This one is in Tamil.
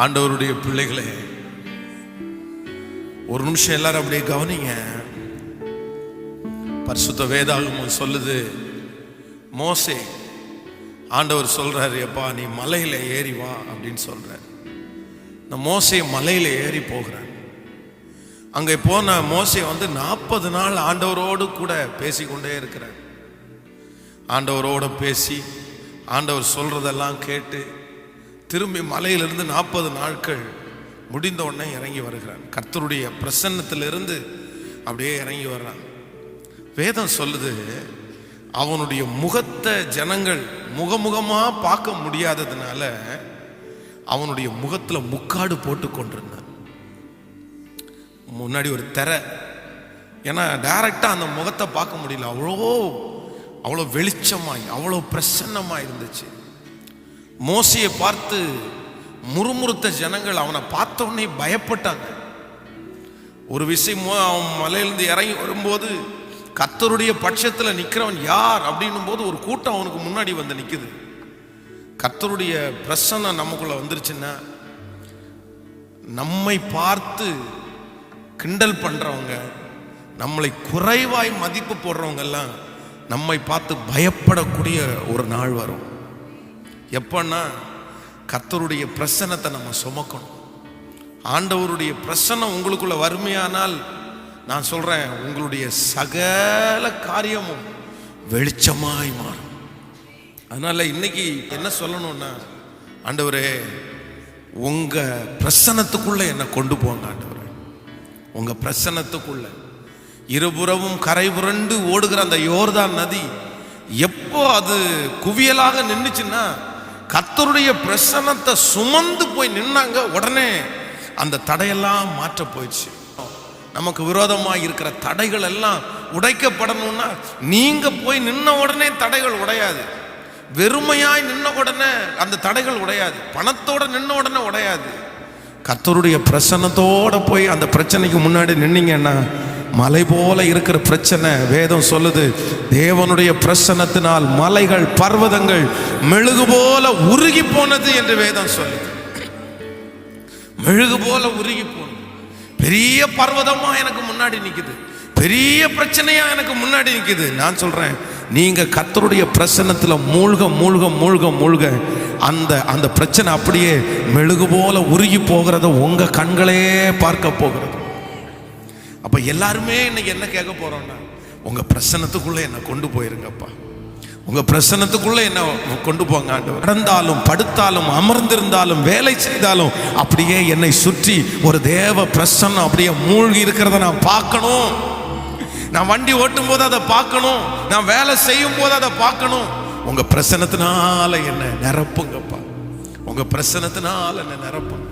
ஆண்டவருடைய பிள்ளைகளே, ஒரு நிமிஷம் எல்லாரும் அப்படியே கவனிங்க. பரிசுத்த வேதாகமம் சொல்லுது, மோசே ஆண்டவர் சொல்றாரு, எப்பா நீ மலையில ஏறி வா அப்படின்னு சொல்றாரு. நான் மோசே மலையில ஏறி போகிறேன். அங்கே போன மோசே 40 நாள் ஆண்டவரோடு கூட பேசிக்கொண்டே இருக்கிறார். ஆண்டவரோட பேசி ஆண்டவர் சொல்றதெல்லாம் கேட்டு திரும்பி மலையிலிருந்து 40 நாட்கள் முடிந்த உடனே இறங்கி வருகிறான். கர்த்தருடைய பிரசன்னத்திலிருந்து அப்படியே இறங்கி வர்றான். வேதம் சொல்லுது, அவனுடைய முகத்தை ஜனங்கள் முகமுகமா பார்க்க முடியாததுனால அவனுடைய முகத்துல முக்காடு போட்டு கொண்டிருந்தான். முன்னாடி ஒரு திரை, ஏன்னா டைரக்டா அந்த முகத்தை பார்க்க முடியல. அவ்வளோ வெளிச்சமாய் அவ்வளோ பிரசன்னமாய் இருந்துச்சு. மோசையை பார்த்து முறுமுறுத்த ஜனங்கள் அவனை பார்த்த உடனே பயப்பட்டாங்க. ஒரு விஷயம், அவன் மலையிலிருந்து இறங்கி வரும்போது கர்த்தருடைய பட்சத்தில் நிற்கிறவன் யார் அப்படின்னும் போது ஒரு கூட்டம் அவனுக்கு முன்னாடி வந்து நிற்குது. கர்த்தருடைய பிரசன்னம் நமக்குள்ள வந்துருச்சுன்னா, நம்மை பார்த்து கிண்டல் பண்றவங்க, நம்மளை குறைவாய் மதிப்பு போடுறவங்க எல்லாம் நம்மை பார்த்து பயப்படக்கூடிய ஒரு நாள் வரும். எப்பன்னா, கர்த்தருடைய பிரசன்னத்தை நம்ம சுமக்கணும். ஆண்டவருடைய பிரசன்னம் உங்களுக்குள்ள வறுமையானால், நான் சொல்றேன், உங்களுடைய சகல காரியமும் வெளிச்சமாய் மாறும். அதனால இன்னைக்கு என்ன சொல்லணும்னா, ஆண்டவரே உங்க பிரசன்னத்துக்குள்ள என்னை கொண்டு போங்க. ஆண்டவரே உங்க பிரசன்னத்துக்குள்ள, இருபுறமும் கரை புரண்டு ஓடுகிற அந்த யோர்தான் நதி எப்போ அது குவியலாக நின்றுச்சுன்னா, கர்த்தருடைய பிரசன்னத்தை சுமந்து போய் நின்னாங்க. உடனே அந்த தடையெல்லாம் மாற்ற போயிடுச்சு. நமக்கு விரோதமாக இருக்கிற தடைகள் எல்லாம் உடைக்கப்படணும்னா, நீங்க போய் நின்ன உடனே தடைகள் உடையாது. வெறுமையாய் நின்ன உடனே அந்த தடைகள் உடையாது. பணத்தோட நின்ன உடனே உடையாது. கர்த்தருடைய பிரசன்னத்தோட போய் அந்த பிரச்சனைக்கு முன்னாடி நின்னீங்கன்னா, மலை போல இருக்கிற பிரச்சனை, வேதம் சொல்லுது, தேவனுடைய பிரசன்னத்தினால் மலைகள் பர்வதங்கள் மெழுகு போல உருகி போனது என்று வேதம் சொல்லுது. மெழுகு போல உருகி போனது. பெரிய பர்வதமா எனக்கு முன்னாடி நிக்குது, பெரிய பிரச்சனையா எனக்கு முன்னாடி நிக்குது. நான் சொல்றேன், நீங்க கர்த்தருடைய பிரசன்னத்துல மூழ்க மூழ்க மூழ்க மூழ்க அந்த பிரச்சனை அப்படியே மெழுகு போல உருகி போகிறத உங்க கண்களே பார்க்க போகிறது. அப்ப எல்லாருமே இன்னைக்கு என்ன கேட்க போறோம்னா, உங்க பிரசன்னத்துக்குள்ள என்ன கொண்டு போயிருங்கப்பா, உங்க பிரசன்னத்துக்குள்ள என்ன கொண்டு போங்க ஆண்டவர். நடந்தாலும் படுத்தாலும் அமர்ந்திருந்தாலும் வேலை செய்தாலும் அப்படியே என்னை சுற்றி ஒரு தேவ பிரசன்னம் அப்படியே மூழ்கி இருக்கிறத நான் பார்க்கணும். நான் வண்டி ஓட்டும் போது அதை பார்க்கணும், நான் வேலை செய்யும் போது அதை பார்க்கணும். உங்க பிரசன்னத்தினால என்ன நிரப்புங்கப்பா, உங்க பிரசன்னத்தினால என்ன நிரப்புங்க.